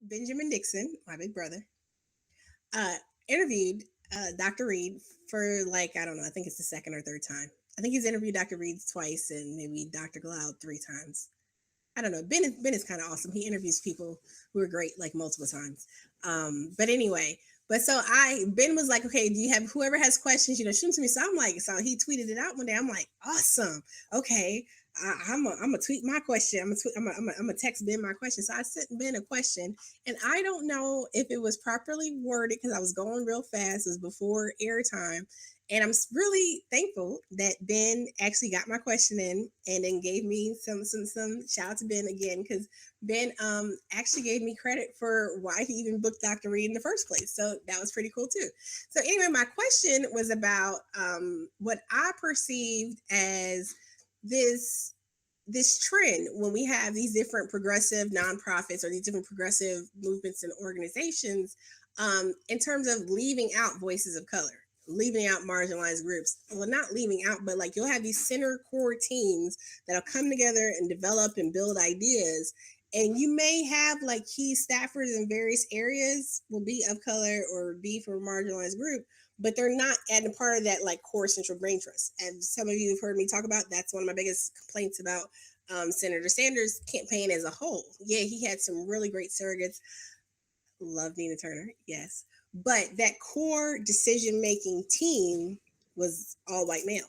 Benjamin Dixon, my big brother, uh, interviewed Dr. Reed for like, I don't know, I think it's the second or third time. I think he's interviewed Dr. Reed twice and maybe Dr. Glaude three times. I don't know. Ben is kind of awesome. He interviews people who are great like multiple times. But anyway, but so Ben was like, okay, do you have whoever has questions, shoot them to me. So I'm like, so he tweeted it out one day. I'm like, awesome. Okay. I'm a tweet my question. I'm a text Ben my question. So I sent Ben a question, and I don't know if it was properly worded because I was going real fast. It was before airtime, and I'm really thankful that Ben actually got my question in and then gave me some shout out to Ben again because Ben actually gave me credit for why he even booked Dr. Reed in the first place. So that was pretty cool too. So anyway, my question was about what I perceived as this this trend when we have these different progressive nonprofits or these different progressive movements and organizations in terms of leaving out voices of color, leaving out marginalized groups. Well, not leaving out, but like you'll have these center core teams that'll come together and develop and build ideas. And you may have like key staffers in various areas will be of color or be from a marginalized group, but they're not at a part of that like core central brain trust. And some of you have heard me talk about that's one of my biggest complaints about Senator Sanders' campaign as a whole. Yeah, he had some really great surrogates. Love Nina Turner, yes. But that core decision making team was all white male,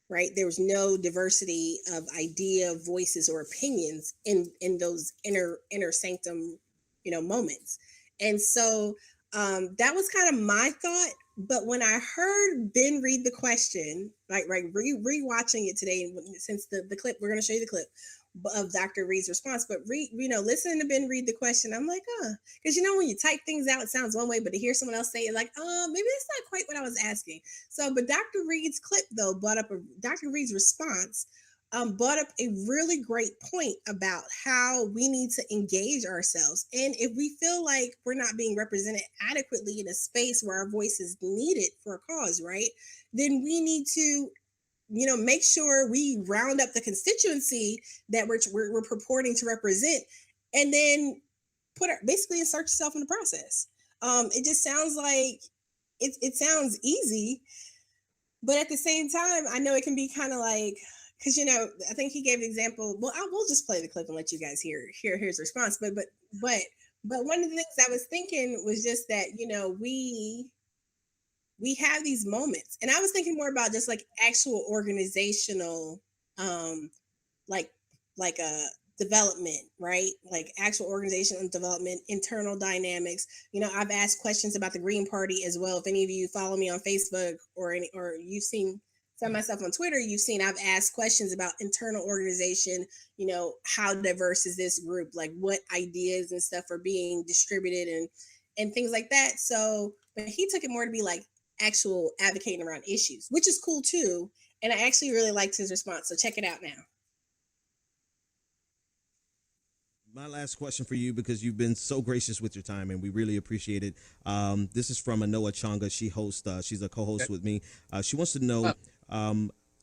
right? There was no diversity of idea, voices, or opinions in those inner sanctum, moments. And so that was kind of my thought. But when I heard Ben read the question, like right, rewatching it today, since the clip, we're going to show you the clip of Dr. Reed's response. But listening to Ben read the question, I'm like, because when you type things out, it sounds one way, but to hear someone else say it, like, maybe that's not quite what I was asking. So, but Dr. Reed's clip though Dr. Reed's response brought up a really great point about how we need to engage ourselves. And if we feel like we're not being represented adequately in a space where our voice is needed for a cause, right? Then we need to make sure we round up the constituency that we're purporting to represent, and then basically insert yourself in the process. It just sounds like it sounds easy, but at the same time, I know it can be kind of like, because I think he gave an example. Well, I will just play the clip and let you guys hear his response. But one of the things I was thinking was just that we have these moments, and I was thinking more about just like actual organizational like a development, right? Like actual organizational development, internal dynamics. I've asked questions about the Green Party as well. If any of you follow me on Facebook or you've seen some of my stuff on Twitter, you've seen I've asked questions about internal organization. How diverse is this group? Like what ideas and stuff are being distributed and things like that. So, but he took it more to be like actual advocating around issues, which is cool too. And I actually really liked his response. So check it out now. My last question for you, because you've been so gracious with your time and we really appreciate it. This is from Anoa Changa. She's a co-host with me. She wants to know,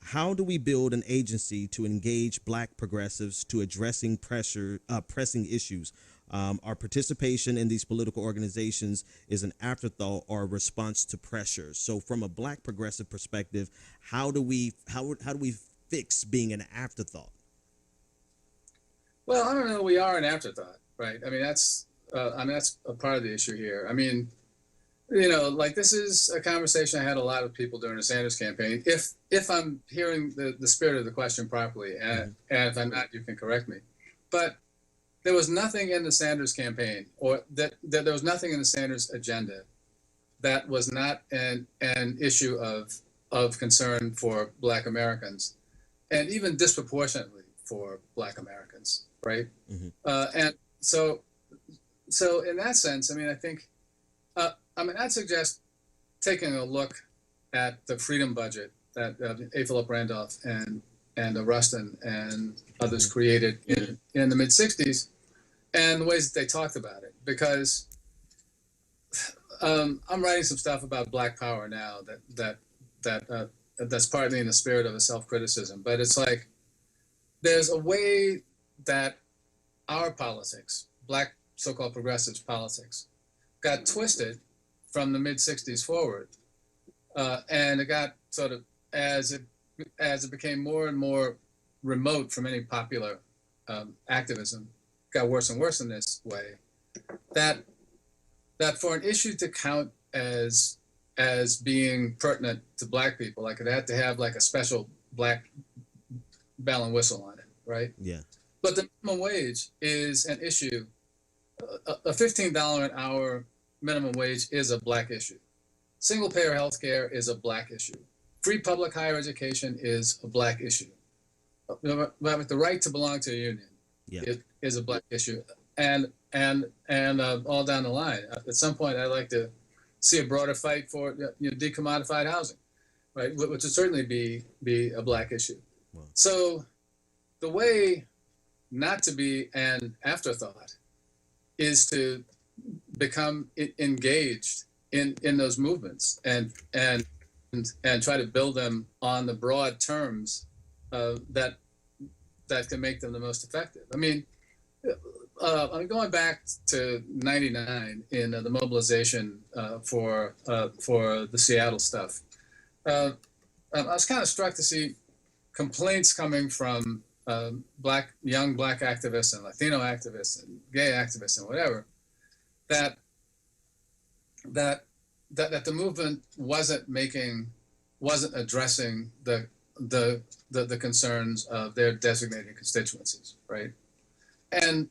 how do we build an agency to engage Black progressives to addressing pressing issues? Our participation in these political organizations is an afterthought or a response to pressure. So from a Black progressive perspective, how do we fix being an afterthought? Well, I don't know. We are an afterthought, right? I mean, that's a part of the issue here. I mean, like this is a conversation I had a lot of people during the Sanders campaign. If I'm hearing the spirit of the question properly, and if I'm not, you can correct me. But there was nothing in the Sanders campaign, or that there was nothing in the Sanders agenda that was not an issue of concern for Black Americans, and even disproportionately for Black Americans. Right. Mm-hmm. And so in that sense, I mean, I think, I'd suggest taking a look at the freedom budget that A. Philip Randolph and Rustin and others created in the mid 60s, and the ways that they talked about it, because I'm writing some stuff about Black power now that's partly in the spirit of a self-criticism, but it's like, there's a way that our politics, Black so-called progressive politics got twisted from the mid-'60s forward, and it got sort of, as it became more and more remote from any popular activism, got worse and worse in this way, that for an issue to count as being pertinent to Black people, like it had to have like a special Black bell and whistle on it, right? Yeah. But the minimum wage is an issue. A $15 an hour minimum wage is a Black issue. Single payer health care is a Black issue. Free public higher education is a Black issue. The right to belong to a union is a Black issue. And all down the line. At some point, I'd like to see a broader fight for decommodified housing, right? Which would certainly be a Black issue. Wow. So the way not to be an afterthought is to become engaged in those movements and try to build them on the broad terms that can make them the most effective. I mean, going back to '99 in the mobilization for the Seattle stuff, I was kind of struck to see complaints coming from young black activists and Latino activists and gay activists and whatever, that the movement wasn't addressing the concerns of their designated constituencies, right? And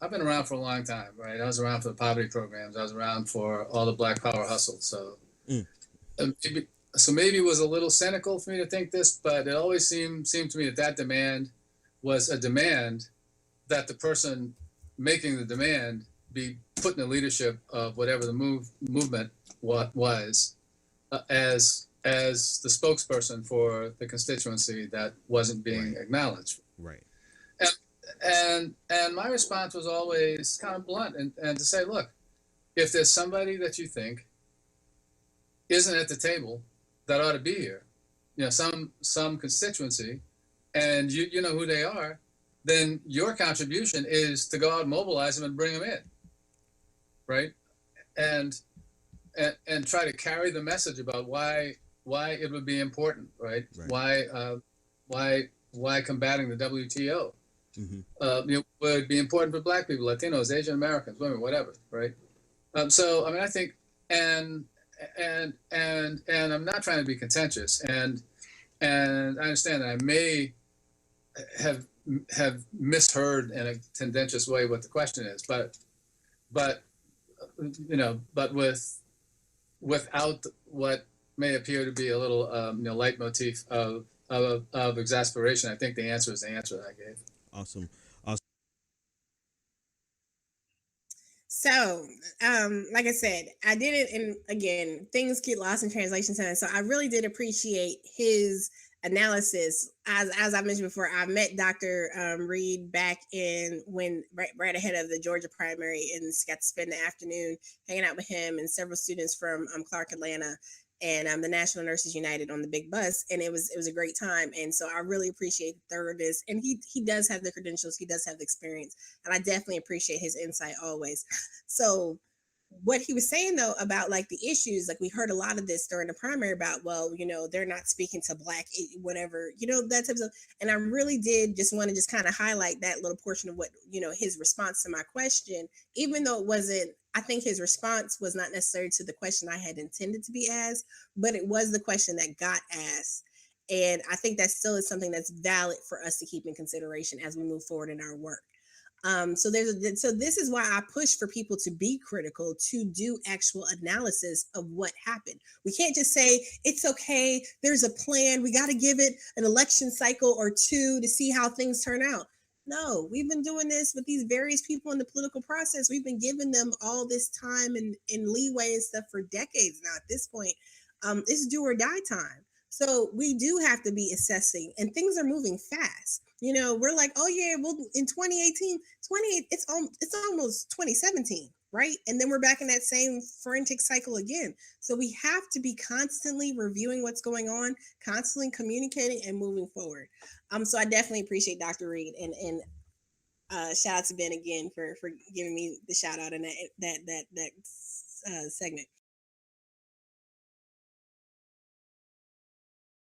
I've been around for a long time, right? I was around for the poverty programs. I was around for all the Black Power hustle. So, maybe it was a little cynical for me to think this, but it always seemed to me that demand was a demand that the person making the demand be put in the leadership of whatever the movement was, as the spokesperson for the constituency that wasn't being acknowledged. Right. And my response was always kind of blunt and to say, look, if there's somebody that you think isn't at the table that ought to be here, some constituency, and you know who they are, then your contribution is to go out and mobilize them and bring them in, right? And try to carry the message about why it would be important, right? Why combating the WTO would be important for Black people, Latinos, Asian Americans, women, whatever, right? So I mean, I think, and I'm not trying to be contentious, and I understand that I may have misheard in a tendentious way what the question is, but without what may appear to be a little leitmotif of exasperation, I think the answer is the answer that I gave. Awesome. So, like I said, I did it, and again, things get lost in translation sometimes. So I really did appreciate his analysis. As I mentioned before, I met Dr. Reed back in right ahead of the Georgia primary, and got to spend the afternoon hanging out with him and several students from Clark, Atlanta, and the National Nurses United on the big bus, and it was a great time. And so I really appreciate the thoroughness, and he does have the credentials, he does have the experience, and I definitely appreciate his insight always. So what he was saying though about like the issues, like we heard a lot of this during the primary about, well, they're not speaking to Black, whatever, that type of, and I really did just want to just kind of highlight that little portion of what, his response to my question, even though it wasn't, I think his response was not necessarily to the question I had intended to be asked, but it was the question that got asked. And I think that still is something that's valid for us to keep in consideration as we move forward in our work. So this is why I push for people to be critical, to do actual analysis of what happened. We can't just say it's okay, there's a plan, we got to give it an election cycle or two to see how things turn out. No, we've been doing this with these various people in the political process. We've been giving them all this time and leeway and stuff for decades now. At this point, it's do or die time. So we do have to be assessing, and things are moving fast. We're like, oh yeah, well in 2018, it's almost 2017, right? And then we're back in that same frantic cycle again. So we have to be constantly reviewing what's going on, constantly communicating and moving forward. So I definitely appreciate Dr. Reed, and Shout out to Ben again for giving me the shout out in that segment.